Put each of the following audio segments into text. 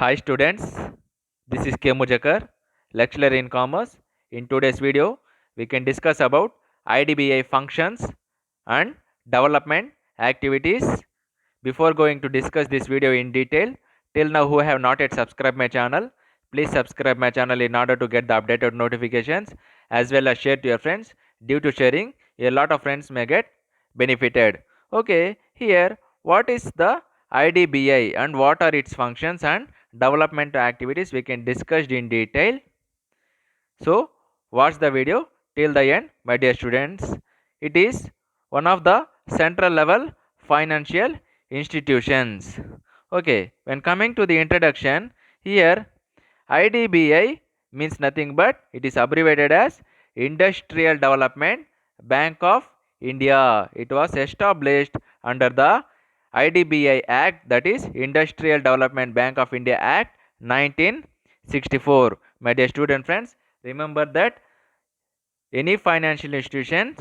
Hi students, this is K. Mujakar, lecturer in commerce. In today's video, we can discuss about IDBI functions and development activities. Before going to discuss this video in detail, till now who have not yet subscribed my channel, please subscribe my channel in order to get the updated notifications as well as share to your friends. Due to sharing, a lot of friends may get benefited. Okay, here what is the IDBI and what are its functions and development activities we can discuss in detail. So watch the video till the end, my dear students. It is one of the central level financial institutions. Okay, when coming to the introduction, here IDBI means nothing but it is abbreviated as Industrial Development Bank of India. It was established under the IDBI Act, that is Industrial Development Bank of India Act 1964. My dear student friends, remember that any financial institution,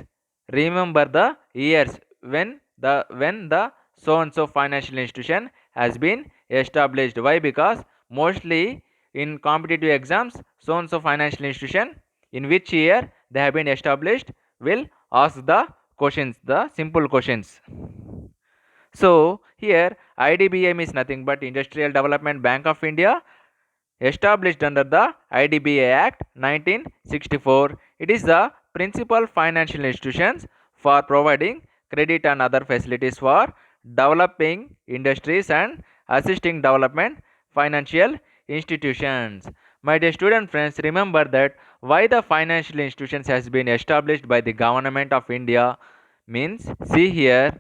remember the years when the so and so financial institution has been established. Why? Because mostly in competitive exams, so and so financial institution in which year they have been established will ask the questions, the simple questions. So here IDBI is nothing but Industrial Development Bank of India, established under the IDBI Act 1964. It is the principal financial institutions for providing credit and other facilities for developing industries and assisting development financial institutions. My dear student friends, remember that why the financial institutions has been established by the government of India means, see here,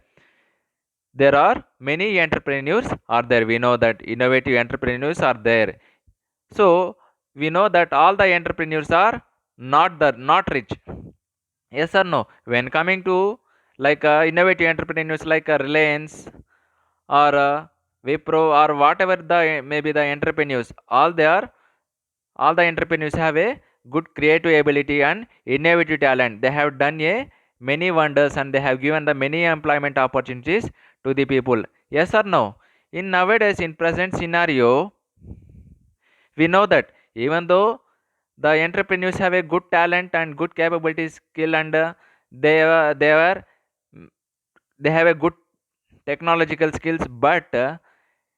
there are many entrepreneurs are there. We know that innovative entrepreneurs are there. So we know that all the entrepreneurs are not rich. Yes or no? When coming to like innovative entrepreneurs like Reliance or Wipro or whatever the maybe the entrepreneurs, all the entrepreneurs have a good creative ability and innovative talent. They have done a many wonders and they have given the many employment opportunities to the people. Yes or no? In nowadays in present scenario, we know that even though the entrepreneurs have a good talent and good capability skill and mm, they have a good technological skills, but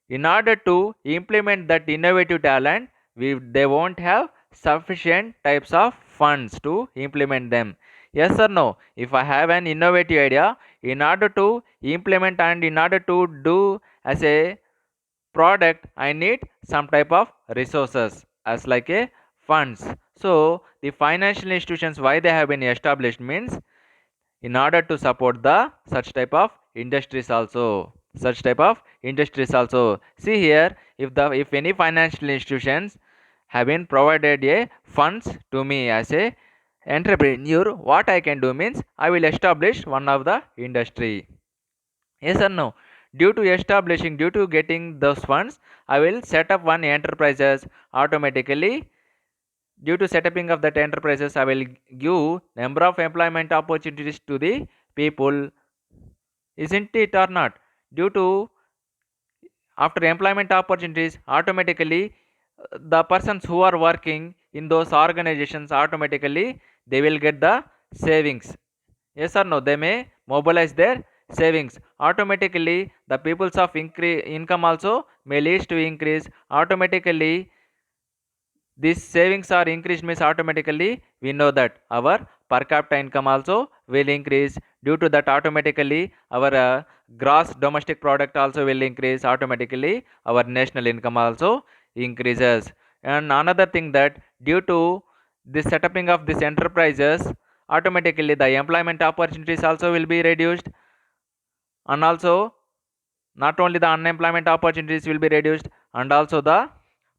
in order to implement that innovative talent, they won't have sufficient types of funds to implement them. Yes or no? If I have an innovative idea, in order to implement and in order to do as a product, I need some type of resources as like a funds. So the financial institutions why they have been established means in order to support the such type of industries also, see here, if any financial institutions have been provided a funds to me as a entrepreneur, what I can do means I will establish one of the industry. Yes or no? Due to getting those funds, I will set up one enterprises automatically. Due to setting of that enterprises, I will give number of employment opportunities to the people. Isn't it or not? Due to after employment opportunities, automatically the persons who are working in those organizations automatically they will get the savings. Yes or no? They may mobilize their savings. Automatically, the people's of income also may leads to increase. Automatically, these savings are increased means automatically we know that our per capita income also will increase. Due to that, automatically our gross domestic product also will increase. Automatically, our national income also increases. And another thing that due to the setting of these enterprises, automatically the employment opportunities also will be reduced, and also not only the unemployment opportunities will be reduced and also the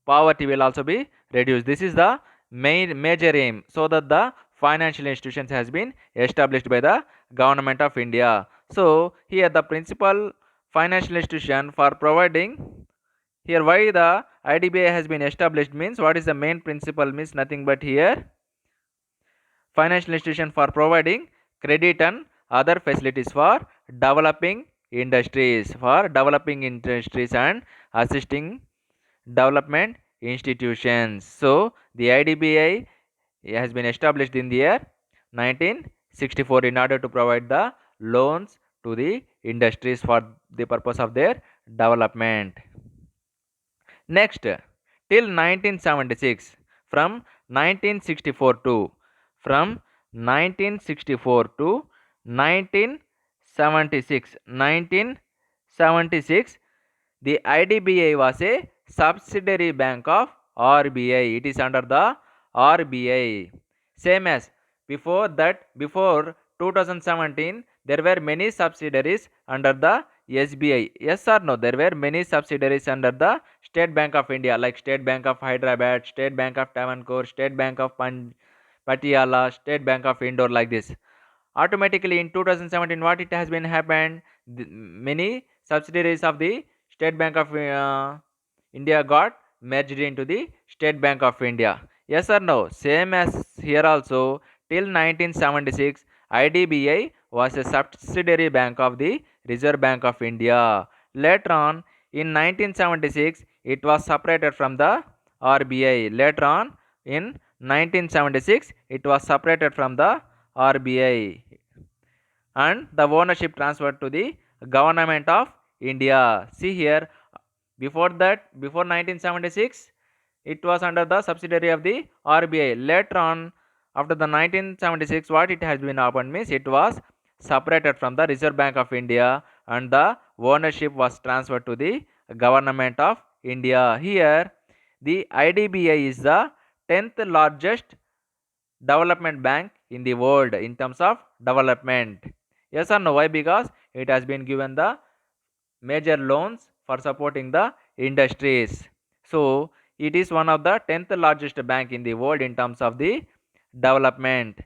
poverty will also be reduced. This is the major aim, so that the financial institutions has been established by the government of India. So here the principal financial institution for providing, here why the IDBI has been established means, what is the main principle means nothing but here financial institution for providing credit and other facilities for developing industries and assisting development institutions. So the IDBI has been established in the year 1964 in order to provide the loans to the industries for the purpose of their development. Next, till 1976, from 1964 to from 1964 to 1976, the IDBI was a subsidiary bank of RBI. It is under the RBI. Same as before 2017, there were many subsidiaries under the SBI. Yes or no? There were many subsidiaries under the State Bank of India, like State Bank of Hyderabad, State Bank of Travancore, State Bank of Patiala, State Bank of Indore, like this. Automatically in 2017, what it has been happened, many subsidiaries of the State Bank of India got merged into the State Bank of India. Yes or no? Same as here also, till 1976, IDBI was a subsidiary bank of the Reserve Bank of India. Later on, in 1976, it was separated from the RBI. Later on, in 1976, it was separated from the RBI and the ownership transferred to the government of India. See here, before 1976, it was under the subsidiary of the RBI. Later on, after the 1976, what it has been happened means it was separated from the Reserve Bank of India and the ownership was transferred to the government of India. Here, the IDBI is the 10th largest development bank in the world in terms of development. Yes or no? Why? Because it has been given the major loans for supporting the industries. So it is one of the 10th largest bank in the world in terms of the development.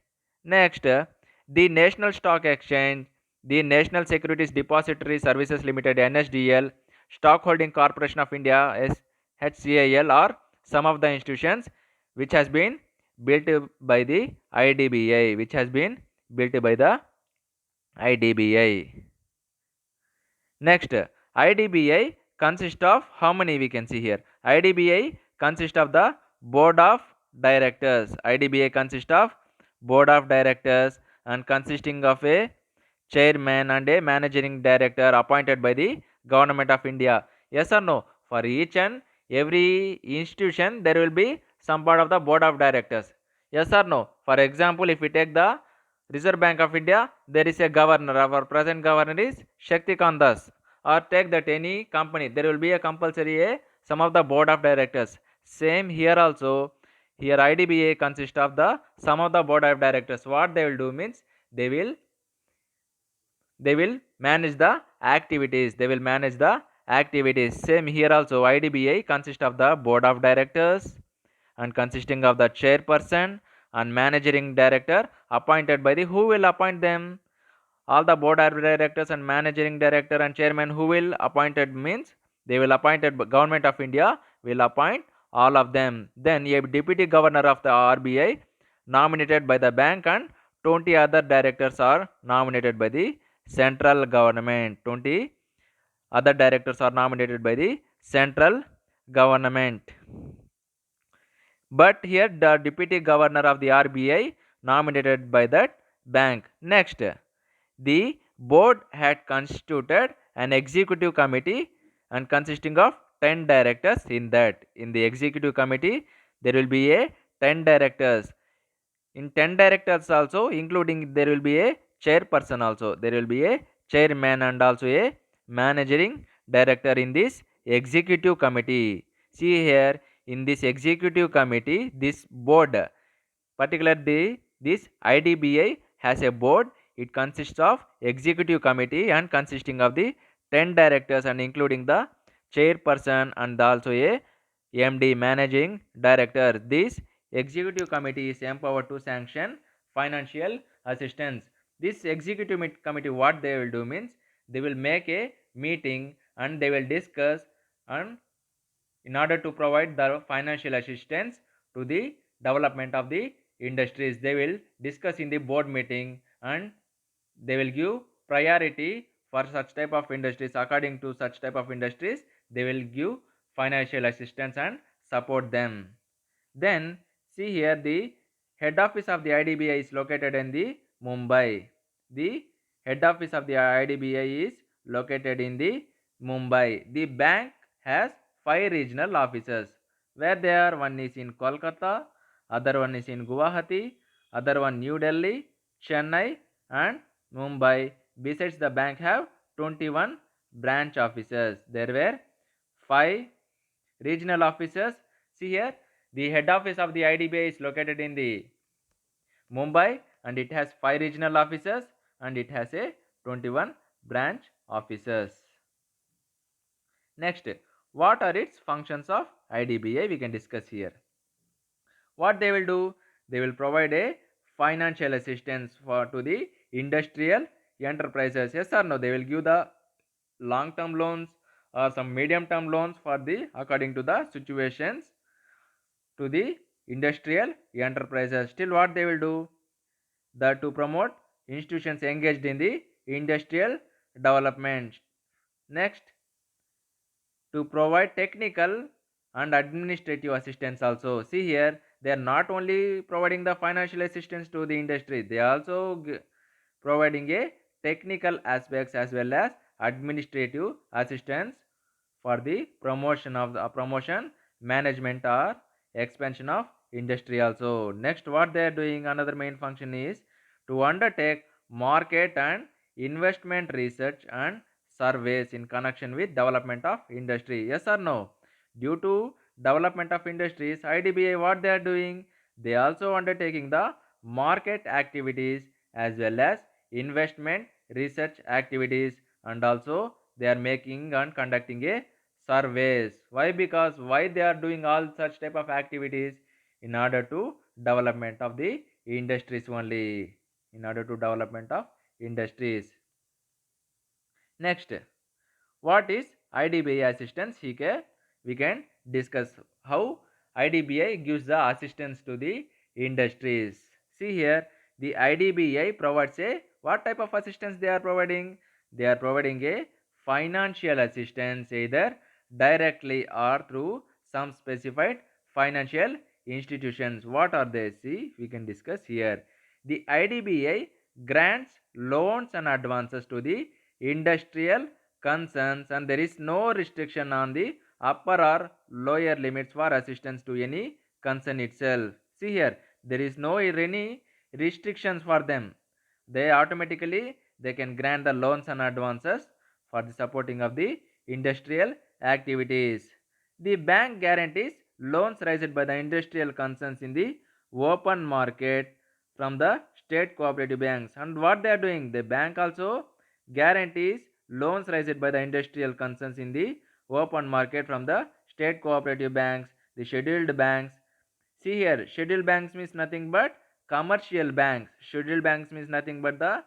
Next, the National Stock Exchange, the National Securities Depository Services Limited (NSDL), Stockholding Corporation of India (HCIL) are some of the institutions which has been built by the IDBI, which has been built by the IDBI. Next, IDBI consists of how many we can see here? IDBI consists of the board of directors. IDBI consists of board of directors and consisting of a chairman and a managing director appointed by the government of India. Yes or no? For each and every institution, there will be some part of the board of directors. Yes or no? For example, if we take the Reserve Bank of India, there is a governor. Our present governor is Shaktikant Das. Or take that any company, there will be a compulsory some of the board of directors. Same here also. Here IDBA consists of the some of the board of directors. What they will do means they will manage the activities. Same here also. IDBI consists of the board of directors and consisting of the chairperson and managing director appointed by the who will appoint them. All the board of directors and managing director and chairman who will appointed means they will appointed government of India will appoint all of them. Then a deputy governor of the RBI nominated by the bank and 20 other directors are nominated by the central government. 20 other directors are nominated by the central government. But here the deputy governor of the RBI nominated by that bank. Next, the board had constituted an executive committee and consisting of 10 directors in that. In the executive committee, there will be a 10 directors. In 10 directors also, including there will be a chairperson also. There will be a chairman and also a managing director in this executive committee. See here, in this executive committee, this board, particularly this IDBI has a board. It consists of executive committee and consisting of the 10 directors and including the chairperson and also a MD managing director. This executive committee is empowered to sanction financial assistance. This executive committee, what they will do means they will make a meeting and they will discuss and in order to provide the financial assistance to the development of the industries. They will discuss in the board meeting and they will give priority for such type of industries. According to such type of industries, they will give financial assistance and support them. Then see here, the head office of the IDBI is located in the Mumbai. The head office of the IDBI is located in the Mumbai. The bank has 5 regional offices. Where they are? One is in Kolkata, other one is in Guwahati, other one New Delhi, Chennai and Mumbai. Besides, the bank have 21 branch offices. There were 5 regional offices. See here, the head office of the IDBI is located in the Mumbai and it has 5 regional offices and it has a 21 branch offices. Next, what are its functions of IDBI? We can discuss here. What they will do? They will provide a financial assistance to the industrial enterprises. Yes or no? They will give the long term loans or some medium term loans for the according to the situations to the industrial enterprises. Still, what they will do? That to promote institutions engaged in the industrial development. Next, to provide technical and administrative assistance also. See here, they are not only providing the financial assistance to the industry, they are also providing a technical aspects as well as administrative assistance for the promotion of the promotion, management or expansion of industry also. Next, what they are doing, another main function is to undertake market and investment research and surveys in connection with development of industry. Yes or no? Due to development of industries, IDBI what they are doing? They also undertaking the market activities as well as investment research activities, and also they are making and conducting a surveys. Why? Because why they are doing all such type of activities? In order to development of the industries only. In order to development of industries. Next, what is IDBI assistance? Here we can discuss how IDBI gives the assistance to the industries. See here, the IDBI provides a what type of assistance they are providing? They are providing a financial assistance either directly or through some specified financial institutions. What are they? See, we can discuss here. The IDBI grants loans and advances to the industrial concerns, and there is no restriction on the upper or lower limits for assistance to any concern itself. See here, there is no any restrictions for them. They automatically they can grant the loans and advances for the supporting of the industrial activities. The bank guarantees loans raised by the industrial concerns in the open market from the state cooperative banks. And what they are doing, the bank also guarantees loans raised by the industrial concerns in the open market from the state cooperative banks, the scheduled banks. See here, scheduled banks means nothing but commercial banks. Scheduled banks means nothing but the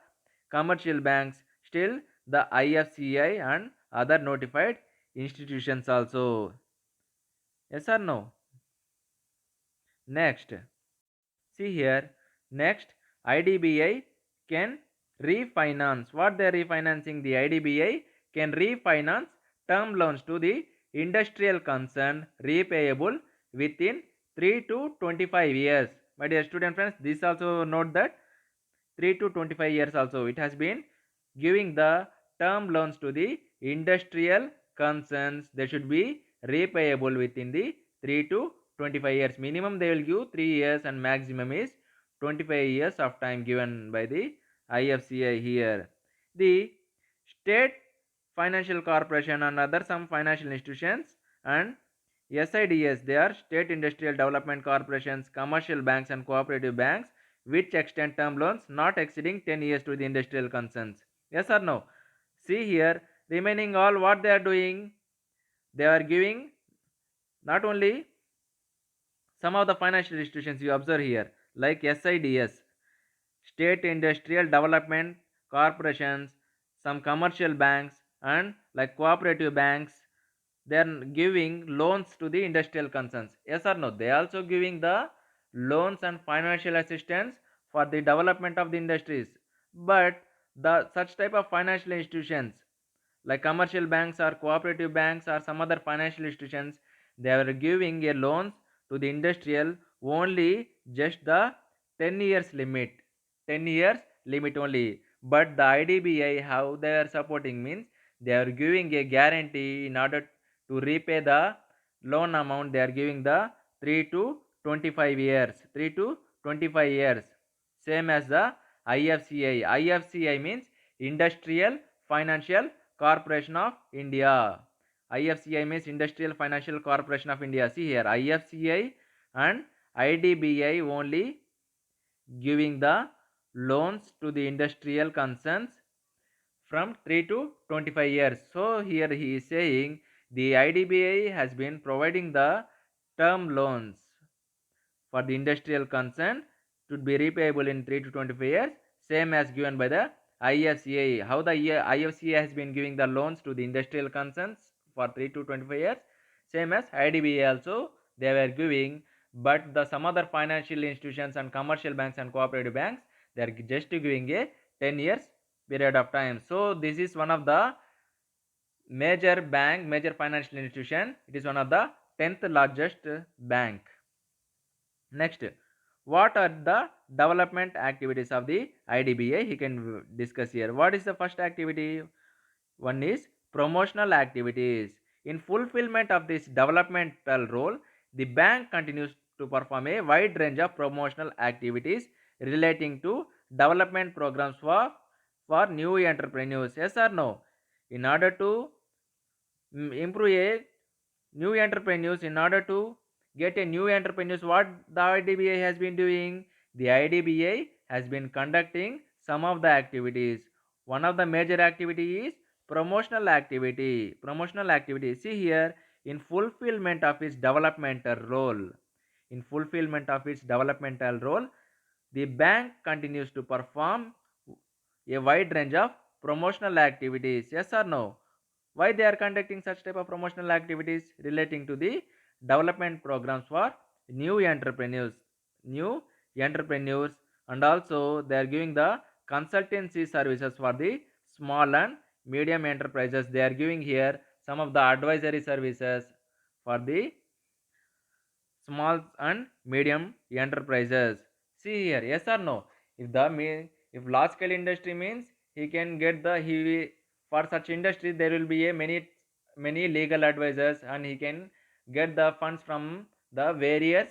commercial banks. Still, the IFCI and other notified institutions also. Yes or no? Next, see here. Next, IDBI can refinance. What they are refinancing? The IDBI can refinance term loans to the industrial concern repayable within 3 to 25 years. My dear student friends, this also note that 3 to 25 years also it has been giving the term loans to the industrial concerns. They should be repayable within the 3 to 25 years. Minimum they will give 3 years and maximum is 25 years of time given by the IFCI here. The state financial corporation and other some financial institutions and SIDS, they are state industrial development corporations, commercial banks and cooperative banks which extend term loans not exceeding 10 years to the industrial concerns. Yes or no? See here, remaining all what they are doing, they are giving not only some of the financial institutions you observe here like SIDS, state industrial development corporations, some commercial banks and like cooperative banks, they are giving loans to the industrial concerns. Yes or no? They are also giving the loans and financial assistance for the development of the industries. But the such type of financial institutions like commercial banks or cooperative banks or some other financial institutions, they are giving a loans to the industrial only just the 10 years limit, 10 years limit only. But the IDBI, how they are supporting means they are giving a guarantee in order to repay the loan amount. They are giving the 3 to 25 years, 3 to 25 years, same as the IFCI. IFCI means Industrial Financial Corporation of India. IFCI means Industrial Financial Corporation of India. See here, IFCI and IDBI only giving the loans to the industrial concerns from 3 to 25 years. So here he is saying the IDBI has been providing the term loans for the industrial concern to be repayable in 3 to 25 years, same as given by the IFCI. How the IFCI has been giving the loans to the industrial concerns for 3 to 25 years, same as IDBI also they were giving. But the some other financial institutions and commercial banks and cooperative banks, they are just giving a 10 years period of time. So this is one of the major bank, major financial institution. It is one of the 10th largest bank. Next, what are the development activities of the IDBI? He can discuss here. What is the first activity? One is promotional activities. In fulfillment of this developmental role, the bank continues to perform a wide range of promotional activities relating to development programs for new entrepreneurs. Yes or no? In order to improve a new entrepreneurs, in order to get a new entrepreneurs, what the IDBI has been doing, the IDBI has been conducting some of the activities. One of the major activity is promotional activity. See here, in fulfillment of its developmental role, in fulfillment of its developmental role, the bank continues to perform a wide range of promotional activities. Yes or no? Why they are conducting such type of promotional activities relating to the development programs for new entrepreneurs, new entrepreneurs, and also they are giving the consultancy services for the small and medium enterprises. They are giving here some of the advisory services for the small and medium enterprises. See here, yes or no? If the if large scale industry means he can get the for such industry there will be a many legal advisors and he can get the funds from the various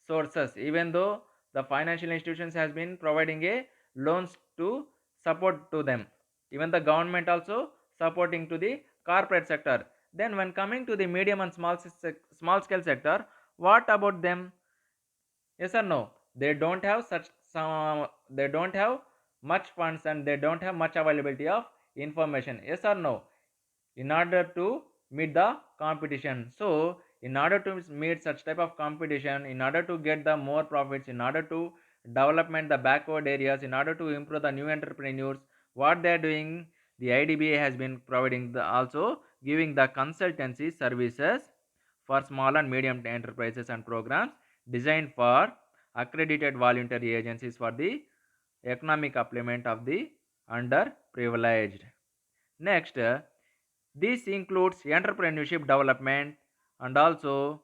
sources. Even though the financial institutions has been providing a loans to support to them, even the government also supporting to the corporate sector. Then when coming to the medium and small scale sector, what about them? Yes or no? They don't have they don't have much funds and they don't have much availability of information. Yes or no? In order to meet the competition. So in order to meet such type of competition, in order to get the more profits, in order to development the backward areas, in order to improve the new entrepreneurs, what they are doing, the IDBA has been providing the also giving the consultancy services for small and medium enterprises and programs designed for accredited voluntary agencies for the economic upliftment of the underprivileged. Next, this includes entrepreneurship development and also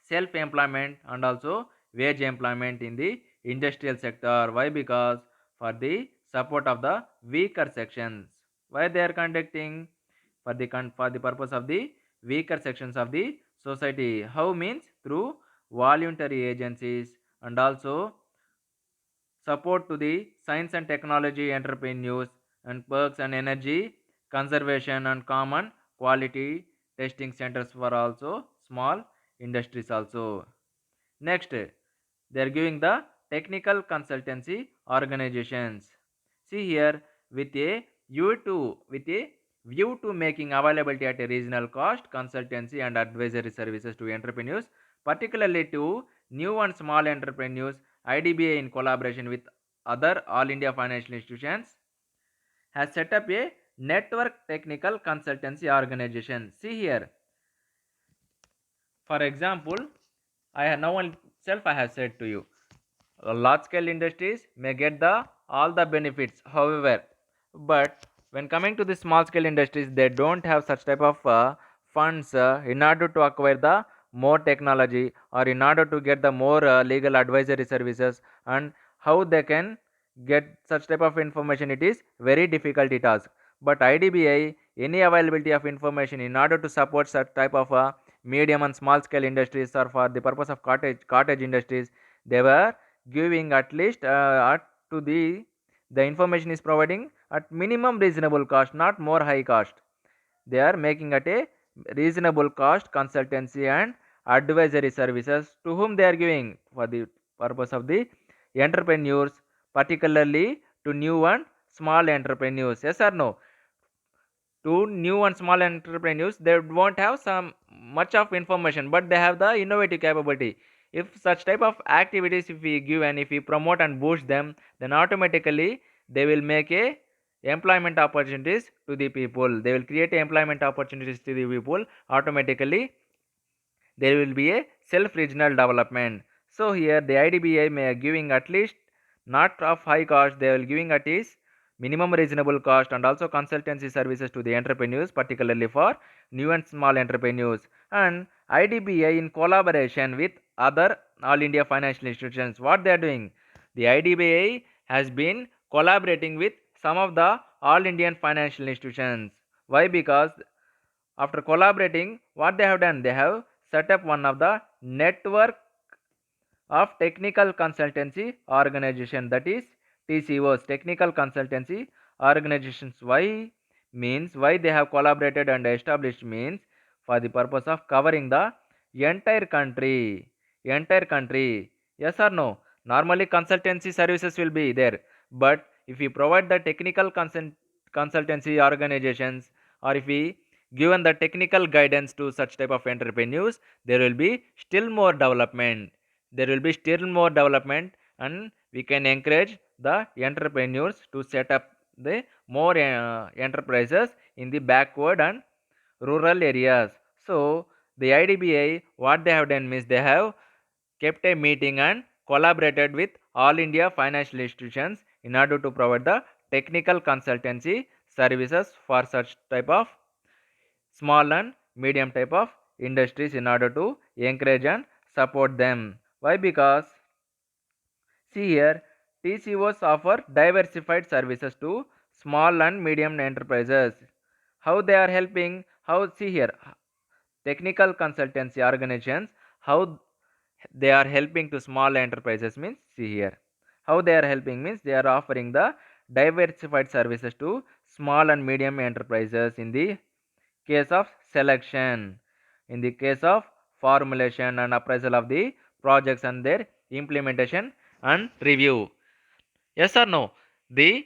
self-employment and also wage employment in the industrial sector. Why? Because for the support of the weaker sections. Why they are conducting? For the purpose of the weaker sections of the society. How means? Through voluntary agencies and also support to the science and technology entrepreneurs and perks and energy conservation and common quality testing centers for also small industries also. Next, they are giving the technical consultancy organizations. See here, with a view to making availability at a reasonable cost consultancy and advisory services to entrepreneurs, particularly to new and small entrepreneurs. IDBA in collaboration with other all India financial institutions has set up a network technical consultancy organization. See here, for example, I have now itself I have said to you, large scale industries may get the all the benefits. However, but when coming to the small scale industries, they don't have such type of funds in order to acquire the more technology, or in order to get the more legal advisory services, and how they can get such type of information. It is very difficult task. But IDBI, any availability of information in order to support such type of medium and small scale industries, or for the purpose of cottage industries, they were giving at least to the information is providing at minimum reasonable cost, not more high cost. They are making at a reasonable cost consultancy and advisory services to whom they are giving for the purpose of the entrepreneurs, particularly to new and small entrepreneurs. Yes or no? To new and small entrepreneurs, they won't have some much of information, but they have the innovative capability. If such type of activities, if we give and if we promote and boost them, then automatically they will make a employment opportunities to the people. They will create employment opportunities to the people. Automatically there will be a self regional development. So here the IDBI may giving at least not of high cost, they will giving at least minimum reasonable cost, and also consultancy services to the entrepreneurs, particularly for new and small entrepreneurs. And IDBI in collaboration with other all India financial institutions, what they are doing, the IDBI has been collaborating with some of the all Indian financial institutions. Why? Because after collaborating, what they have done, they have set up one of the network of technical consultancy organization, that is TCOs, technical consultancy organizations. Why? Means why they have collaborated and established, means for the purpose of covering the entire country. Entire country. Yes or no? Normally consultancy services will be there, but if we provide the technical consultancy organizations, or if we given the technical guidance to such type of entrepreneurs, there will be still more development. There will be still more development, and we can encourage the entrepreneurs to set up the more enterprises in the backward and rural areas. So the IDBI, what they have done means they have kept a meeting and collaborated with all India financial institutions in order to provide the technical consultancy services for such type of small and medium type of industries, in order to encourage and support them. Why? Because see here, TCOs offer diversified services to small and medium enterprises. How they are helping? How? See here, technical consultancy organizations, how they are helping to small enterprises means, see here, how they are helping means they are offering the diversified services to small and medium enterprises in the case of selection, in the case of formulation and appraisal of the projects and their implementation and review. Yes or no? The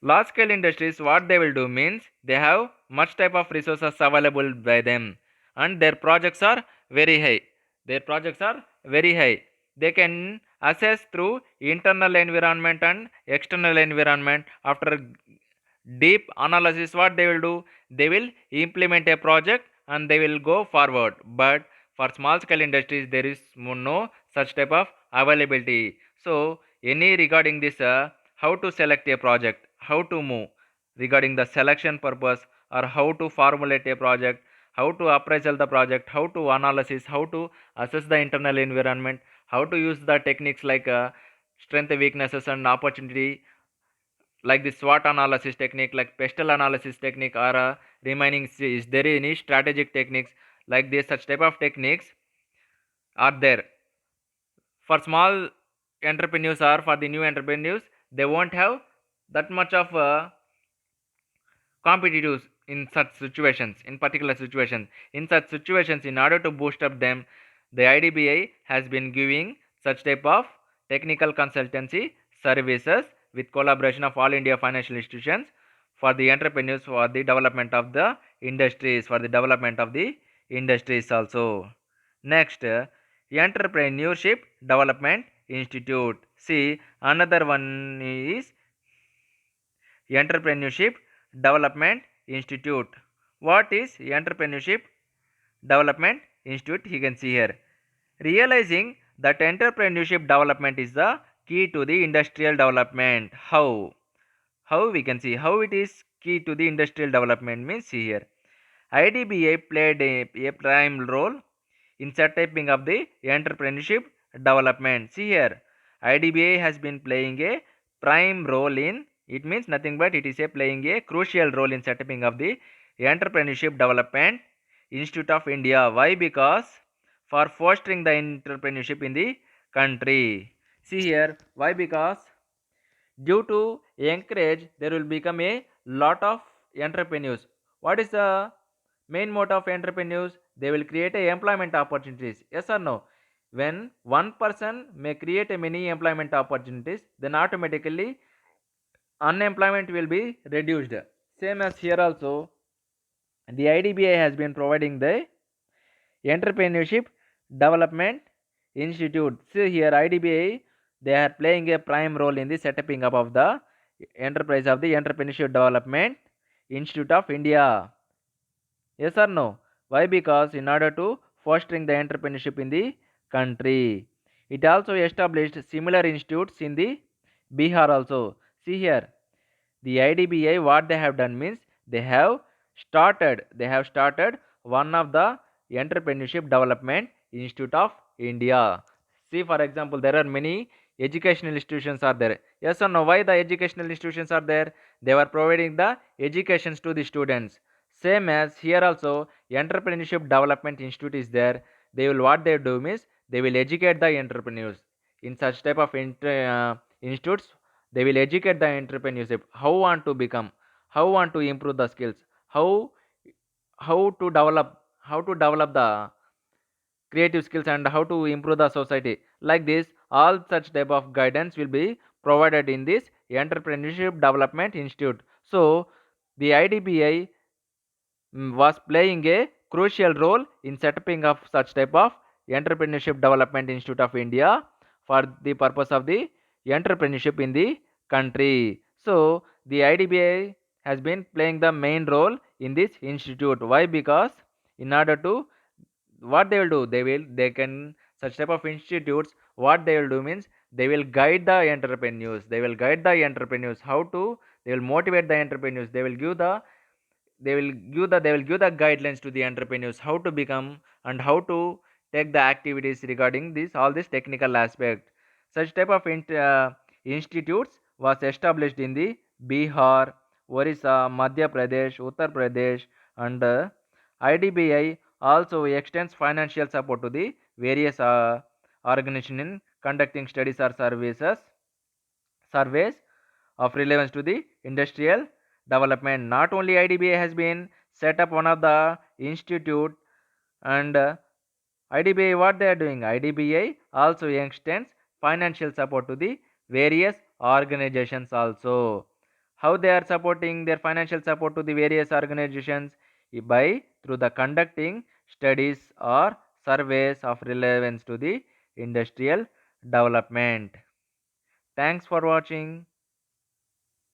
large scale industries, what they will do means they have much type of resources available by them, and their projects are very high. Their projects are very high. They can assess through internal environment and external environment. After deep analysis, what they will do, they will implement a project and they will go forward. But for small scale industries, there is no such type of availability. So any regarding this how to select a project, how to move regarding the selection purpose, or how to formulate a project, how to appraisal the project, how to analysis, how to assess the internal environment, how to use the techniques like strength, weaknesses and opportunity, like the SWOT analysis technique, like pestle analysis technique, or remaining is there any strategic techniques, like this such type of techniques are there. For small entrepreneurs or for the new entrepreneurs, they won't have that much of competitors in such situations, in particular situations. In such situations, in order to boost up them, the IDBI has been giving such type of technical consultancy services with collaboration of all India financial institutions for the entrepreneurs, for the development of the industries, for the development of the industries also. Next, Entrepreneurship Development Institute. See, another one is Entrepreneurship Development Institute. What is Entrepreneurship Development Institute? You can see here. Realizing that entrepreneurship development is the key to the industrial development. How? How we can see how it is key to the industrial development means see here. IDBI played a prime role in setting up the entrepreneurship development. See here, IDBI has been playing a prime role in, it means nothing but it is a playing a crucial role in setting up the entrepreneurship development Institute of India. Why? Because for fostering the entrepreneurship in the country. See here, why? Because due to encourage there will become a lot of entrepreneurs. What is the main mode of entrepreneurs? They will create a employment opportunities. Yes or no? When one person may create a many employment opportunities, then automatically unemployment will be reduced. Same as here also, the IDBI has been providing the Entrepreneurship Development Institute. See here, IDBI, they are playing a prime role in the setting up of the enterprise of the Entrepreneurship Development Institute of India. Yes or no? Why? Because in order to fostering the entrepreneurship in the country. It also established similar institutes in the Bihar also. See here, the IDBI what they have done means they have started one of the entrepreneurship development institute of India. See for example, there are many educational institutions are there. Yes or no? Why the educational institutions are there? They were providing the educations to the students. Same as here also, entrepreneurship development institute is there. They will what they do means they will educate the entrepreneurs in such type of institutes. They will educate the entrepreneurship how want to become, how want to improve the skills, how how to develop the creative skills and how to improve the society. Like this, all such type of guidance will be provided in this entrepreneurship development institute. So the IDBI was playing a crucial role in setting up such type of entrepreneurship development institute of India for the purpose of the entrepreneurship in the country. So the IDBI has been playing the main role in this institute. Why? Because in order to what they will do, they can such type of institutes what they will do means they will guide the entrepreneurs, how to, they will motivate the entrepreneurs, they will give the guidelines to the entrepreneurs how to become and how to take the activities regarding this all this technical aspect. Such type of institutes was established in the Bihar, Orissa, Madhya Pradesh, Uttar Pradesh, and IDBI also extends financial support to the various organizations in conducting studies or surveys of relevance to the industrial development. Not only IDBI has been set up one of the institute, and IDBI what they are doing, IDBI also extends financial support to the various organizations also. How they are supporting their financial support to the various organizations? By through the conducting studies or surveys of relevance to the industrial development. Thanks for watching.